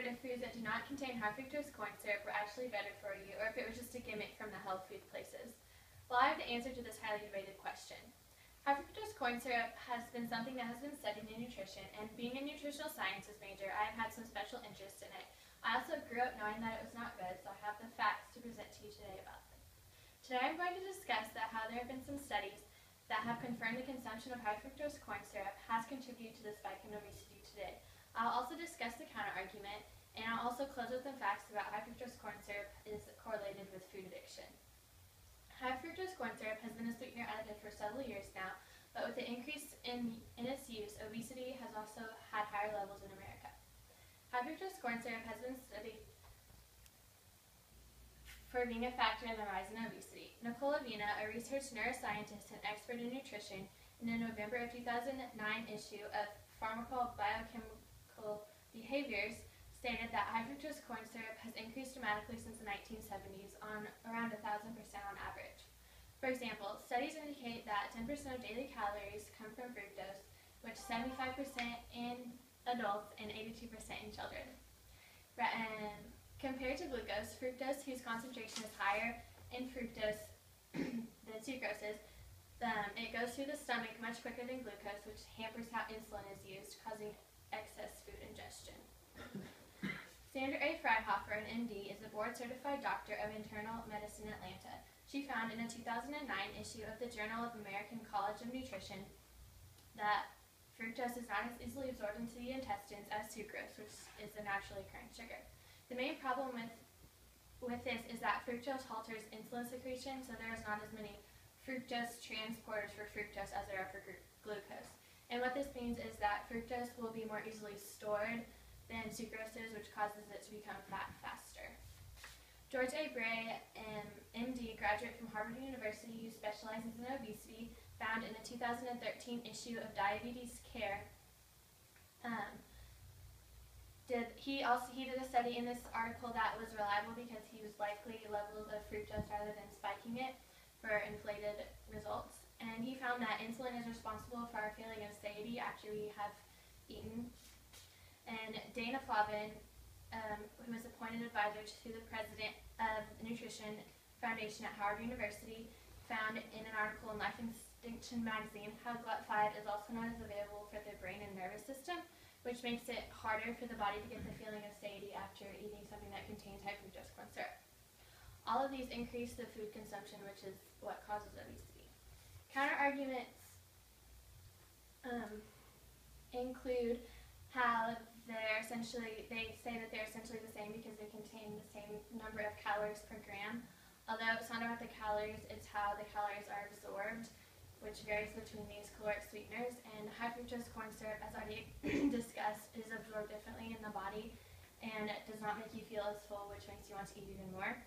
wondered if foods that do not contain high fructose corn syrup were actually better for you, or if it was just a gimmick from the health food places. Well, I have the answer to this highly debated question. High fructose corn syrup has been something that has been studied in nutrition, and being a nutritional sciences major, I have had some special interest in it. I also grew up knowing that it was not good, so I have the facts to present to you today about them. Today I'm going to discuss how there have been some studies that have confirmed the consumption of high fructose corn syrup has contributed to the spike in obesity today. I'll also discuss the counter-argument, and I'll also close with some facts about high fructose corn syrup is correlated with food addiction. High fructose corn syrup has been a sweetener additive for several years now, but with the increase in its use, obesity has also had higher levels in America. High fructose corn syrup has been studied for being a factor in the rise in obesity. Nicole Avena, a research neuroscientist and expert in nutrition, in the November of 2009 issue of Pharmacobiochemical Behaviors, stated that high fructose corn syrup has increased dramatically since the 1970s on around 1,000% on average. For example, studies indicate that 10% of daily calories come from fructose, which 75% in adults and 82% in children. Compared to glucose, fructose, whose concentration is higher in fructose than sucrose is, it goes through the stomach much quicker than glucose, which hampers how insulin is used, causing excess food ingestion. Sandra A. Freihoffer, an MD, is a board-certified doctor of internal medicine in Atlanta. She found in a 2009 issue of the Journal of American College of Nutrition that fructose is not as easily absorbed into the intestines as sucrose, which is a naturally occurring sugar. The main problem with this is that fructose alters insulin secretion, so there is not as many fructose transporters for fructose as there are for glucose. And what this means is that fructose will be more easily stored than sucrose is, which causes it to become fat faster. George A. Bray, an MD graduate from Harvard University who specializes in obesity, found in a 2013 issue of Diabetes Care, he did a study in this article that was reliable because he used likely levels of fructose rather than spiking it for inflated results. And he found that insulin is responsible for our feeling of satiety after we have eaten. And Dana Flavin, who was appointed advisor to the president of the Nutrition Foundation at Howard University, found in an article in Life Extinction magazine how GLUT5 is also not as available for the brain and nervous system, which makes it harder for the body to get the feeling of satiety after eating something that contains high fructose corn syrup. All of these increase the food consumption, which is what causes obesity. Counter-arguments include how they say that they're essentially the same because they contain the same number of calories per gram. Although it's not about the calories, it's how the calories are absorbed, which varies between these caloric sweeteners. And high fructose corn syrup, as already discussed, is absorbed differently in the body and it does not make you feel as full, which makes you want to eat even more.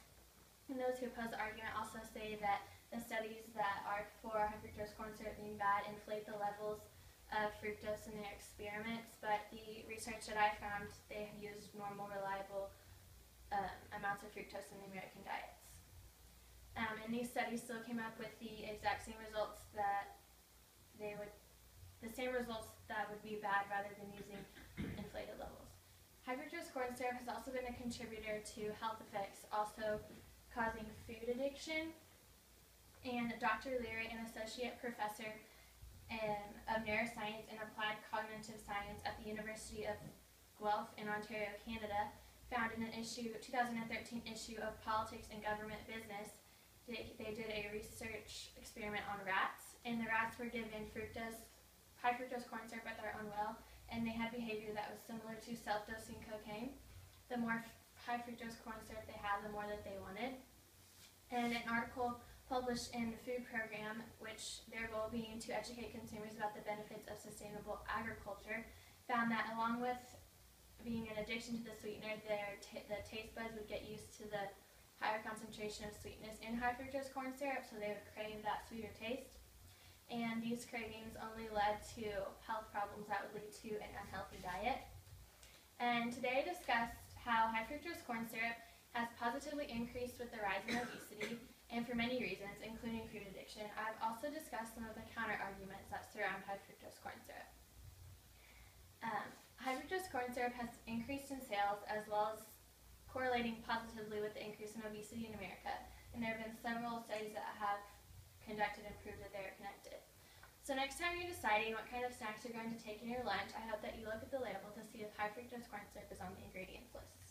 And those who oppose the argument also say that the studies that are for high fructose corn syrup being bad inflate the levels of fructose in their experiments, but the research that I found, they have used normal, reliable amounts of fructose in the American diets. And these studies still came up with the exact same results that would be bad rather than using inflated levels. High fructose corn syrup has also been a contributor to health effects, also causing food addiction. And Dr. Leary, an associate professor of neuroscience and applied cognitive science at the University of Guelph in Ontario, Canada, found in an 2013 issue of Politics and Government Business, they did a research experiment on rats, and the rats were given high fructose corn syrup at their own will, and they had behavior that was similar to self-dosing cocaine. The more high fructose corn syrup they had, the more that they wanted. And an article published in the Food Program, which their goal being to educate consumers about the benefits of sustainable agriculture, found that along with being an addiction to the sweetener, the taste buds would get used to the higher concentration of sweetness in high fructose corn syrup, so they would crave that sweeter taste. And these cravings only led to health problems that would lead to an unhealthy diet. And today I discussed how high fructose corn syrup has positively increased with the rise in obesity, and for many reasons, including food addiction. I've also discussed some of the counter-arguments that surround high fructose corn syrup. High fructose fructose corn syrup has increased in sales as well as correlating positively with the increase in obesity in America. And there have been several studies that have conducted and proved that they are connected. So next time you're deciding what kind of snacks you're going to take in your lunch, I hope that you look at the label to see if high fructose corn syrup is on the ingredients list.